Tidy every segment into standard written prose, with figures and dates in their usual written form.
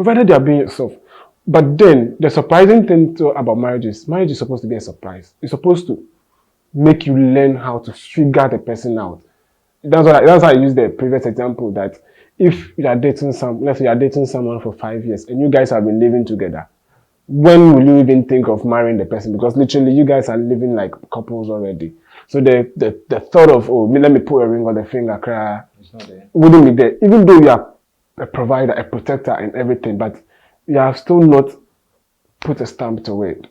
provided you are being yourself. But then the surprising thing too about marriage is supposed to be a surprise. It's supposed to make you learn how to figure the person out. That's why I used the previous example that if you are dating let's say you are dating someone for 5 years and you guys have been living together, when will you even think of marrying the person? Because literally you guys are living like couples already. So the thought of, oh, let me put a ring on the finger, cry, It's not there. wouldn't be there. Even though you are a provider, a protector and everything, but you have still not put a stamp to it.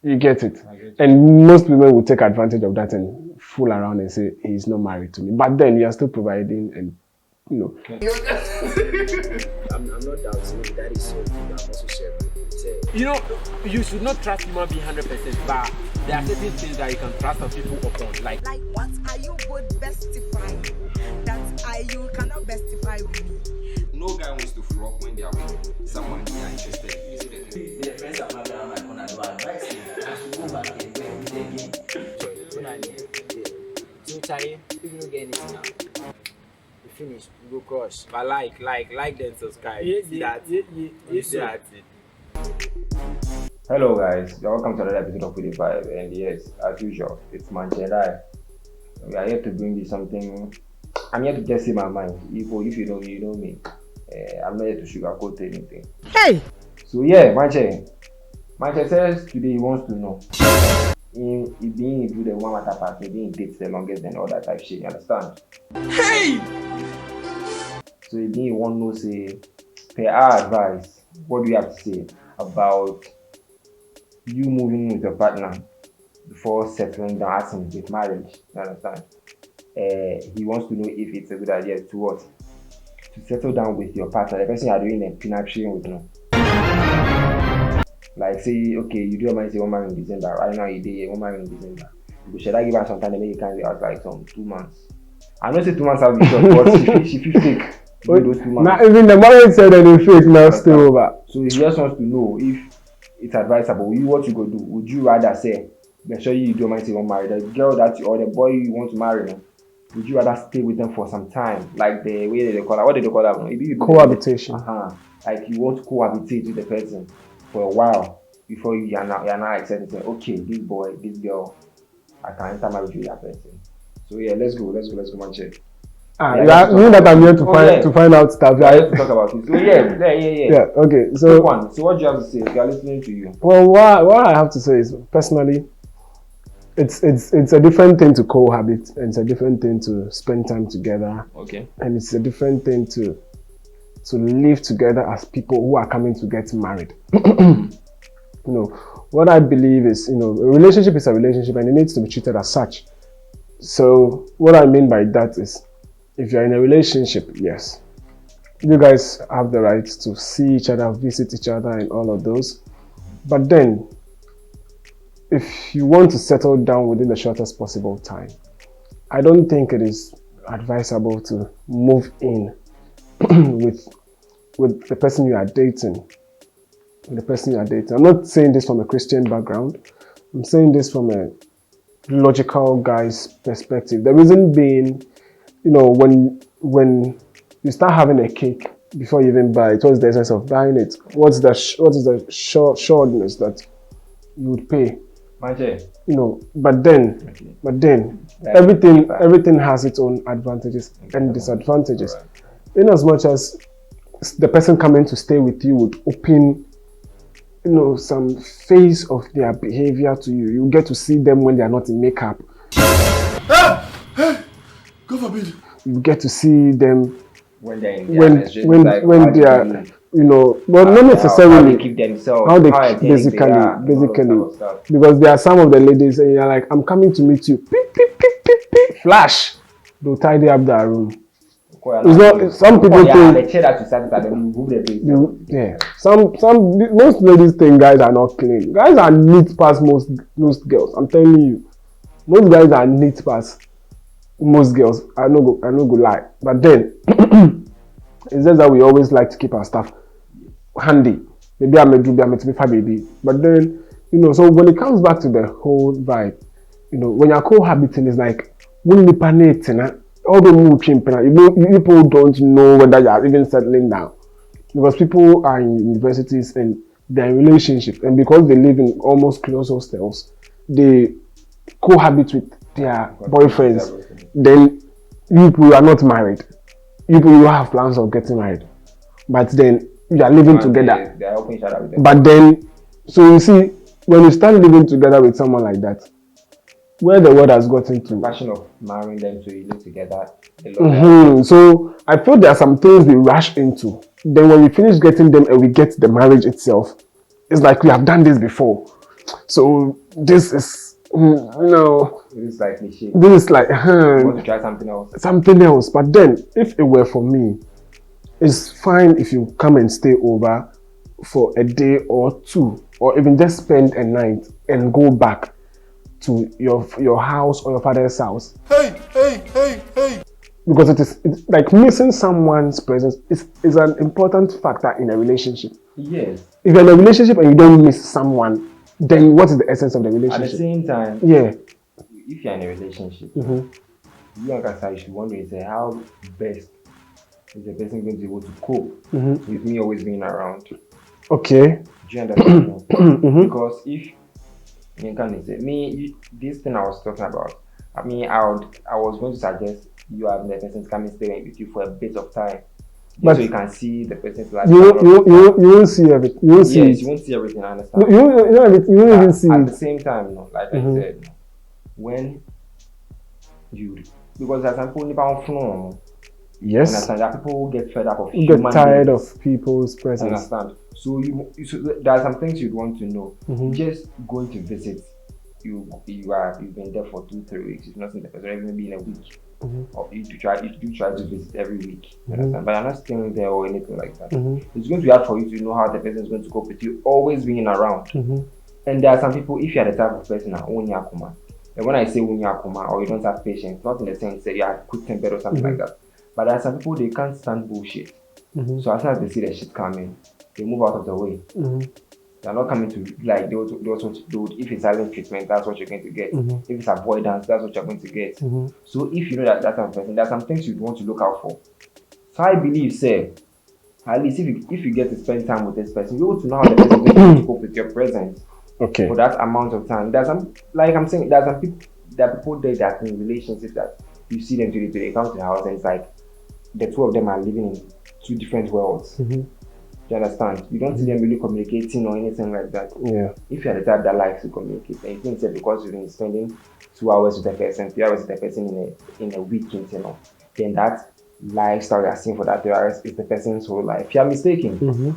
You get it? And most women will take advantage of that and fool around and say, he's not married to me. But then you are still providing and, you know. I'm not doubting maybe that is so good. I'm also sharing. You know, you should not trust human being 100%, but there are certain things that you can trust some people upon. Like what are you both bestifying? You cannot bestify with me. No guy wants to flop when they are with someone they are interested in. The friends are not going to advise you to go back and play again. So, Charlie, if you don't get anything now, you finish, you go crush. but like then subscribe. Yeah. Hello guys, you're welcome to another episode of With the Vibe, and yes, as usual, it's Manchester. We are here to bring you something. I'm here to just say my mind. If you know me, you know me. I'm not here to sugarcoat anything. Hey! So yeah, Manchester says today he wants to know if being into the one matter part, being dates the longest and all that type shit, you understand? Hey! So if being one know say, per our advice, what do you have to say about you moving with your partner before settling down, as in with marriage? You understand? He wants to know if it's a good idea to what? To settle down with your partner, the person you are doing a penetration with, no? Like say, okay, you do your mind say 1 month in December, right now you did 1 month in December. Should I give her some time to make it kind of out like some 2 months? I know say 2 months have been short, but she feel fake. Those 2 months. Now even the marriage said that they fake now still over. So he just wants to know if it's advisable. What you go do? Would you rather say, make sure you don't mind say you want marry the girl that you, or the boy you want to marry, no? Would you rather stay with them for some time, like the way they call that? What did they call that? No? Cohabitation. Like you want to cohabitate with the person for a while before you are now accepting. Say, okay, this boy, this girl, I can enter marriage with that person. So yeah, let's go, man, check. You mean that I'm here to find out stuff, Yeah, right? let's talk about it. So yeah. Okay. Quick So one. So what do you have to say? We are listening to you. well, what I have to say is personally, it's a different thing to cohabit, and it's a different thing to spend time together. Okay. And it's a different thing to live together as people who are coming to get married. You know, what I believe is, you know, a relationship is a relationship and it needs to be treated as such. So what I mean by that is, if you're in a relationship, yes, you guys have the right to see each other, visit each other and all of those. But then, if you want to settle down within the shortest possible time, I don't think it is advisable to move in with the person you are dating. I'm not saying this from a Christian background. I'm saying this from a logical guy's perspective. The reason being, you know, when you start having a cake before you even buy it, what's the essence of buying it? What is the sureness that you would pay? You know, but then everything has its own advantages and disadvantages. In as much as the person coming to stay with you would open, you know, some phase of their behavior to you. You get to see them when they are not in makeup. Hey! God forbid. You get to see them When they're in when they are, you know, well, not necessarily how they keep themselves, how they basically, because there are some of the ladies and you're like, I'm coming to meet you, beep, beep, beep, beep, beep. Flash, they'll tidy up their room. It's not, some people think, most ladies think guys are not clean. Guys are neat past most girls. I'm telling you, most guys are neat past most girls. I no go lie. But then it's just that we always like to keep our stuff handy. Maybe I'm a baby. But then, you know, so when it comes back to the whole vibe, you know, when you're cohabiting, it's like when you panic, all the people don't know whether you are even settling down. because people are in universities and they're in relationship, and because they live in almost close hostels, they cohabit with their boyfriends. Then you are not married. You have plans of getting married, but then you are living together. They are helping each other with them. But then, so you see, when you start living together with someone like that, where the world has gotten to. Passion of marrying them so you live together. They love So I feel there are some things we rush into. Then when we finish getting them and we get the marriage itself, it's like we have done this before. So this is, This is like cliche. this is like, You want to try something else? something else. But then, if it were for me, it's fine if you come and stay over for a day or two, or even just spend a night and go back to your house or your father's house. Because it's like missing someone's presence is an important factor in a relationship. Yes. If you're in a relationship and you don't miss someone, then what is the essence of the At the relationship? same time, Yeah. if you're in a relationship, Mm-hmm. you and Kasa should wonder how best is the person going to be able to cope Mm-hmm. with me always being around. Do Okay. you understand? me? Mm-hmm. Because if you can say this thing I was talking about, I was going to suggest you have the person come and stay with you for a bit of time. But so you can see the person's life. You won't see everything. You won't see Yes, it. you won't see everything, I understand. You won't even see At the it. same time, like Mhm. I said, when you because there's some people who Yes. understand that people get fed up of You get human tired beings. of people's presence. Understand? So so there are some things you'd want to know. Mhm. Just going to visit, you've been there for 2-3 weeks. You've not seen the person, or maybe in a week, Mhm. or you do try to visit every week. You Mhm. understand? But you're not staying there or anything like that. Mhm. It's going to be hard for you to know how the person is going to cope with you always being around. Mhm. And there are some people, if you're the type of person that own yakuma, and when I say own yakuma or you don't have patience, not in the sense that you are quick tempered or something like that, but there are some people they can't stand bullshit. Mhm. So as soon as they see the shit coming, they move out of the way. Mhm. They're not coming to like they also do. If it's silent treatment, that's what you're going to get. Mhm. If it's avoidance, that's what you're going to get. Mhm. So if you know that type of person, there are some things you'd want to look out for. So I believe, say, at least if you get to spend time with this person, you want to know how the person is going to cope with your presence Okay. for that amount of time. There's some, like I'm saying, there's some people, there are people there that in relationships that you see them today, they come to the house and it's like the two of them are living in two different worlds. Mhm. Do you understand? You don't see them really communicating or anything like that. Yeah. If you're the type that likes to communicate, and you think that because you've been spending 2 hours with a person, 3 hours with a person in a weekend, then that lifestyle you're seeing for that 3 hours is the person's whole life. You're mistaken. Mhm.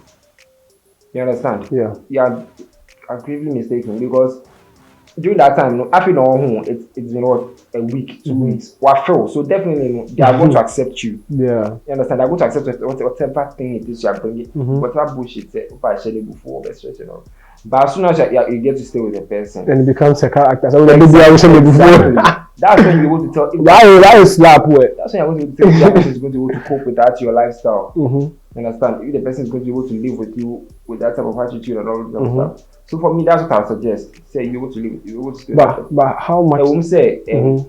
You understand? Yeah. You're gravely mistaken because during that time, after it's been what, a week, 2 weeks, so definitely they are going to accept you. Yeah. You understand? They're going to accept whatever thing it is you are bringing, Mhm. whatever bullshit if I shared it before, But as soon as you get to stay with the person, Then it becomes a character. So like the original exactly. before. That's when you're able to tell. That is slap word. That's when you're going to tell if the person is going to be able to cope with that your lifestyle. Mhm. You understand? If the person is going to be able to live with you with that type of attitude and all that Mhm. stuff. So for me, that's what I would suggest. Say you're able to live, you're able to stay with that person. But how much? I won't say, Mhm.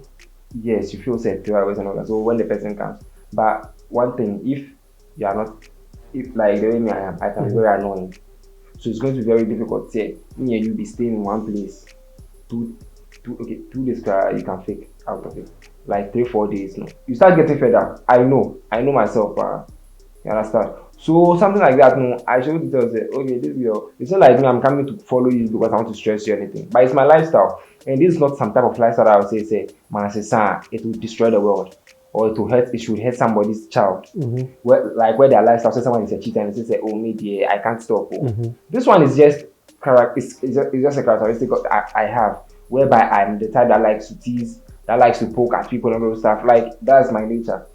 yes, you feel say 3 hours and all that. So when the person comes, but one thing, if you are not, if like the way me I am, I can be very annoying. So it's going to be very difficult. Say me and you be staying in one place, 2 days you can fake out of it. Like 3-4 days, no. You start getting fed up. I know myself. You understand? So something like that, no. I should tell say, okay, this girl. It's not like me. I'm coming to follow you because I want to stress you or anything. But it's my lifestyle, and this is not some type of lifestyle that I would say, man, it will destroy the world, or it should hurt somebody's child. Mhm. Where their lifestyle, say someone is a cheater and they say, oh, maybe I can't stop. Mhm. This one is just it's just a characteristic I have, whereby I'm the type that likes to tease, that likes to poke at people and all those stuff. Like that's my nature.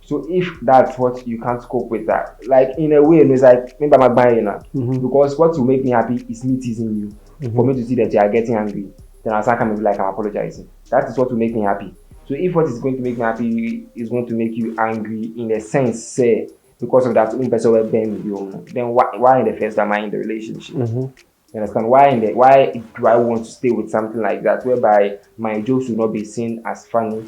So if that's what you can't cope with that, like in a way, it's like maybe I'm buying now because what will make me happy is me teasing you. For me to see that you are getting angry, then I'll start coming like I'm apologizing. That is what will make me happy. So if what is going to make me happy is going to make you angry in a sense, say because of that person will bend you, then why in the first am I in the relationship? Mhm. You understand? Why do I want to stay with something like that, whereby my jokes will not be seen as funny,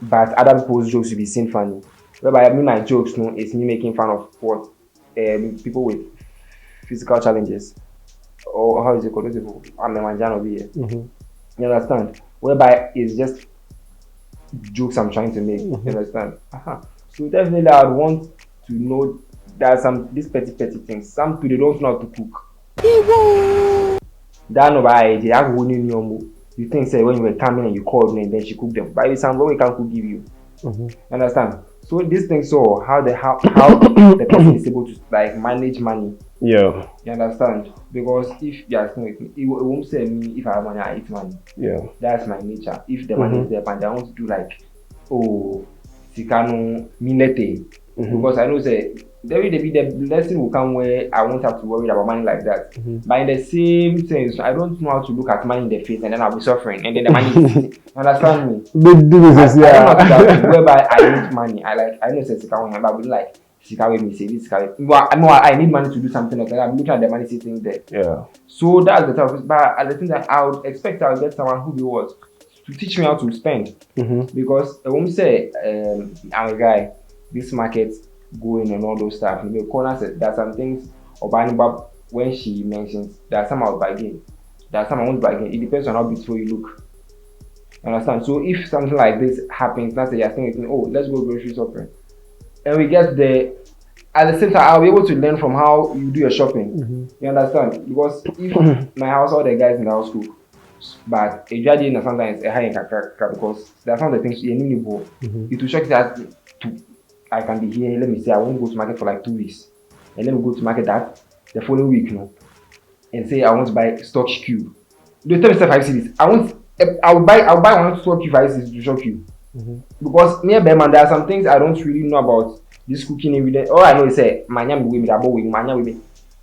but other people's jokes will be seen funny? Whereby my jokes, no, is me making fun of what people with physical challenges, or how is it called? I'm a manjano over here. You understand? Whereby it's just jokes I'm trying to make. You understand? So definitely I would want to know that these petty things. Some people they don't know how to cook. That no by they have winning you think say when you were coming and you called me and then she cooked them. By the time what we can cook give you. You understand? So these things so how the person is able to like manage money. Yeah. You understand? Because if you are asking with me, it won't say me if I have money, I eat money. Yeah. That's my nature. If the money is there and I want to do like Sikano Minete. Because I know say the blessing will come where I won't have to worry about money like that. But in the same sense, I don't know how to look at money in the face and then I'll be suffering and then the money is understand me? Big business, I don't know that whereby I need money. I know say Sikano but I would like Sikawe me say this Sikawe. I need money to do something like that. I'm looking at the money sitting there. Yeah. So that's the type of, but at the same time I would expect I'll get someone who was to teach me how to spend. Because a woman say I'm a guy, this market going and all those stuff. The corner said there are some things about when she mentions there are some I'll bargain. There are some I won't bargain. It depends on how beautiful you look. Understand? So if something like this happens, that's you're thinking, oh, let's go grocery shopping. And we get there at the same time I'll be able to learn from how you do your shopping. You understand? Because if my house, all the guys in the house cook, but a judge in sometimes a high because there are some of the things you need to it will shock that I can be here, let me say I won't go to market for like 2 weeks. And let me go to market that the following week, and say I want to buy stock cube. They tell me 5 cities. I'll buy one stock cube 5 cities to shock you. Because near Beman there are some things I don't really know about this cooking evidence. All I know is say my name will be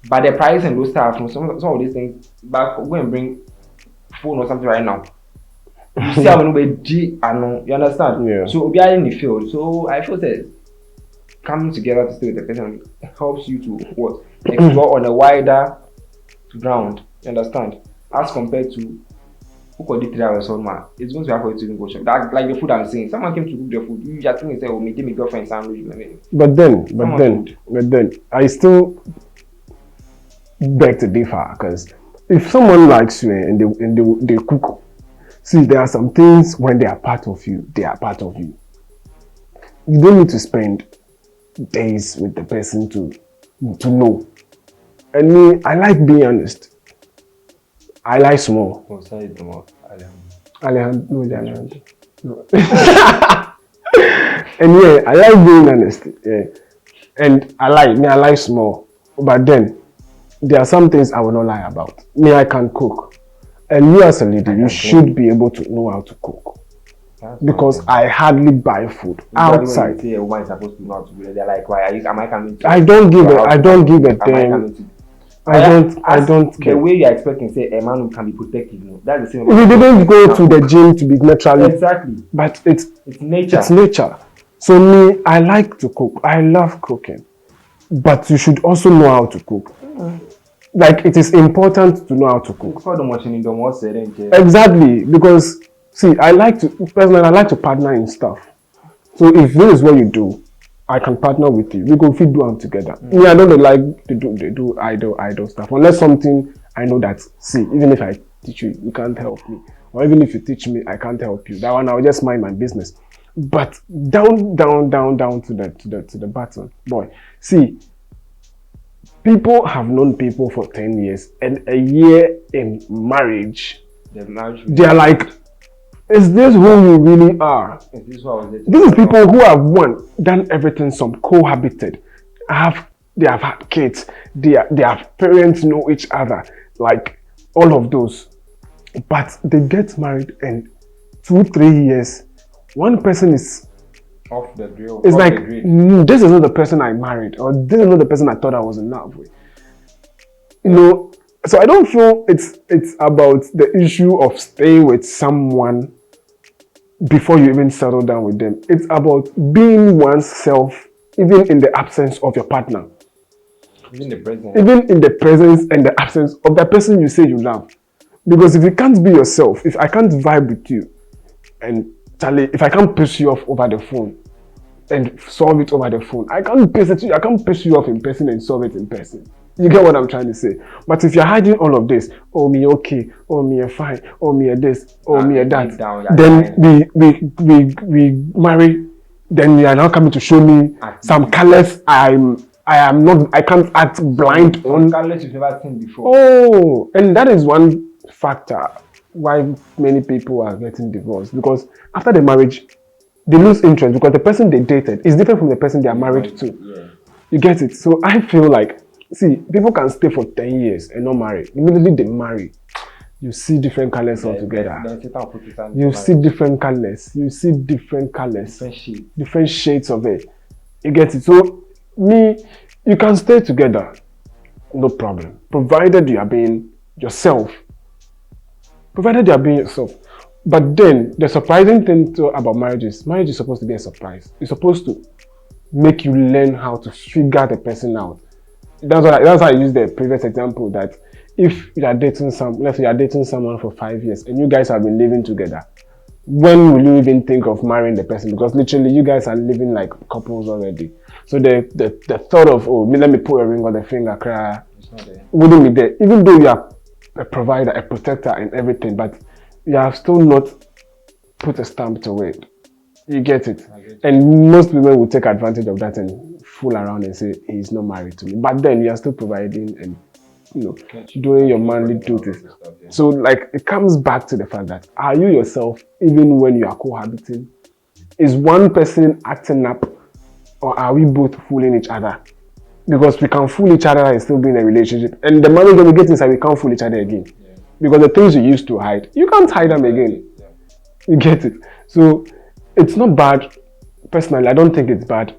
but the price and those stuff, some of these things, but go and bring phone or something right now. You see how many G I know, you understand? Yeah. So we are in the field. So I feel that coming together to stay with the person helps you to what? Explore on a wider ground, you understand? As compared to who could do 3 hours on man, it's going to be hard for you to even go shop. That, like the food I'm saying, someone came to cook the food. You just think and say, oh, maybe my girlfriend sandwich. But then, I still beg to differ because if someone likes you and they cook, see, there are some things when they are part of you, they are part of you. You don't need to spend days with the person to know. And me, I like being honest. I like small. Alejandro. No. And yeah, I like being honest. Yeah. And I like small. But then, there are some things I will not lie about. Me, I can cook. And you as a lady, you should be able to know how to cook. Because I hardly buy food outside. Say a woman is supposed to know how to do it. They're like, why am I coming to I don't give a damn. I don't care. The way you are expecting, say, a man who can be protective, that's the same. We didn't go to the gym to be naturally. Exactly. But it's nature. It's nature. So me, I like to cook. I love cooking. But you should also know how to cook. Like, it is important to know how to cook. Exactly. Because, see, I like to partner in stuff. So if this is what you do, I can partner with you. We go feed do them together. Me, I don't like to do idle stuff. Unless something I know that, see, even if I teach you, you can't help me. Or even if you teach me, I can't help you. That one, I'll just mind my business. But down to the bottom, boy. See, people have known people for 10 years, and a year in marriage, they are like, is this who you really are? This is people who have done everything, some cohabited, they have had kids, their parents know each other, like all of those. But they get married and 2-3 years, one person is off the drill. It's like, this is not the person I married, or this is not the person I thought I was in love with. So I don't feel it's about the issue of staying with someone before you even settle down with them. It's about being oneself, even in the absence of your partner. Even in the presence and the absence of the person you say you love. Because if you can't be yourself, if I can't vibe with you, and Charlie, if I can't push you off over the phone, and solve it over the phone. I can't piss you off in person and solve it in person. You get what I'm trying to say? But if you're hiding all of this, oh me okay, oh me fine, oh me this, oh me that, then we marry. Then you are now coming to show me some colors I can't act blind on. Colors you've never seen before. Oh, and that is one factor why many people are getting divorced, because after the marriage they lose interest because the person they dated is different from the person they are married to. Yeah. You get it? So I feel like, see, people can stay for 10 years and not marry. Immediately they marry, you see different colors altogether. You see different colors. You see different colors. Different shades of it. You get it? So you can stay together, no problem, provided you are being yourself. But then the surprising thing about marriage is supposed to be a surprise. It's supposed to make you learn how to figure the person out. That's why I used the previous example that if you are dating let's say you are dating someone for 5 years and you guys have been living together, when will you even think of marrying the person? Because literally you guys are living like couples already. So the thought of, oh, let me put a ring on the finger, cry, wouldn't be there. Even though you are a provider, a protector and everything, but you have still not put a stamp to it. You get it? And most women will take advantage of that and fool around and say, he's not married to me. But then you are still providing and, doing your manly duties. So, like, it comes back to the fact that, are you yourself even when you are cohabiting? Is one person acting up, or are we both fooling each other? Because we can fool each other and still be in a relationship. And the moment when we get inside, we can't fool each other again. Yeah. Because the things you used to hide, you can't hide them again. Yeah. You get it? So, it's not bad. Personally, I don't think it's bad.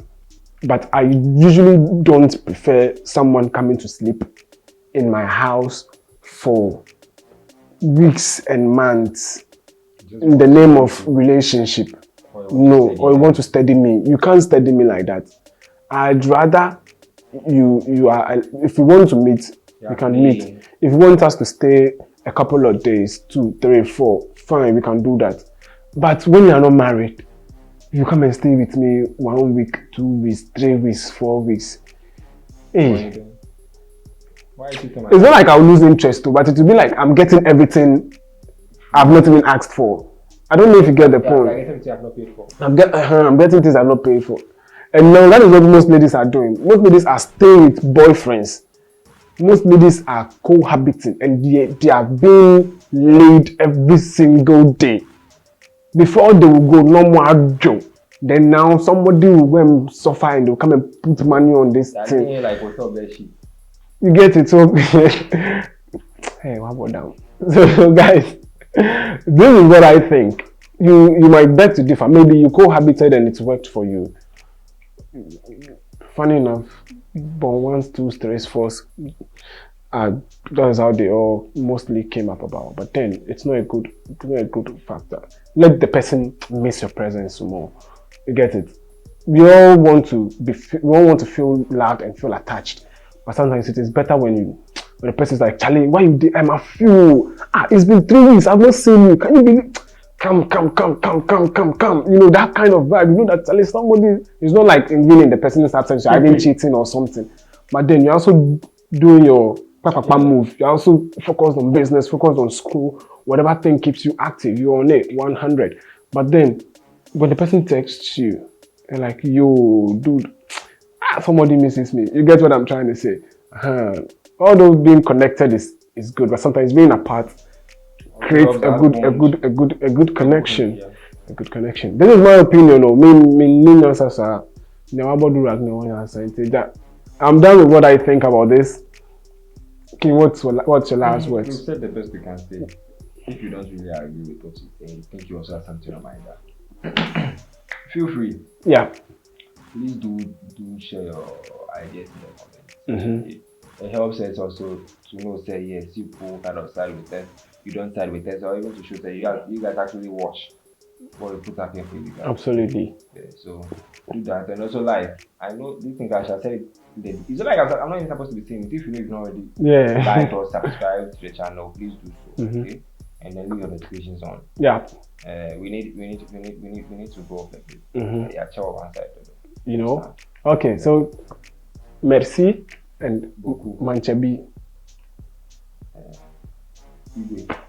But I usually don't prefer someone coming to sleep in my house for weeks and months in the name of relationship. No, or you want to study me. You can't study me like that. I'd rather you are, if you want to meet, you can meet. If you want us to stay a couple of days, 2, 3, 4, fine, we can do that. But when you are not married, you come and stay with me 1 week, 2 weeks, 3 weeks, 4 weeks. Hey. It's not like I'll lose interest too, but it will be like I'm getting everything I've not even asked for. I don't know if you get the point. I'm getting things I've not paid for. And now that is what most ladies are doing. Most ladies are staying with boyfriends. Most ladies are cohabiting and they are being laid every single day. Before they will go, no more job. Then now somebody will go and suffer and they'll come and put money on this thing. Like, what's up, there, she? You get it? So, hey, what about down? So, guys, this is what I think. You might beg to differ. Maybe you cohabited and it's worked for you. Funny enough, but 1, 2, 3, 4, that's how they all mostly came up about. But then it's not a good factor. Let the person miss your presence more. You get it? We all want to feel loved and feel attached. But sometimes it is better when the person is like, Charlie, why you did? I'm a few. It's been 3 weeks. I've not seen you. Can you believe? Come. You know, that kind of vibe. You know that Charlie, somebody is not like in the person's absence. You're even cheating or something. But then you're also doing your move. You're also focused on business, focused on school. Whatever thing keeps you active, you're on it, 100. But then when the person texts you and like, yo, dude, somebody misses me. You get what I'm trying to say? Although being connected is good, but sometimes being apart creates a good connection. Yeah. A good connection. This is my opinion. I'm done with what I think about this. Okay, what's your last words? You said the best you can say. If you don't really agree with what you say, you think you also have something to remind that. Feel free. Yeah. Please do share your ideas in the comments. It helps us also to know, say, yes, you kind of side with us, you don't side with us, or even to show that you guys actually watch what we put up here for you guys. Absolutely. Yeah, so do that. And also, like, I know this thing I shall say, it's not like I'm not even supposed to be saying it. If you know you've not already like or subscribe to the channel, please do so. Okay? And then leave your notifications on. Yeah. We need to go up a bit. Yeah, ciao one side. You know? Okay, so merci and Manchabi. Igwe.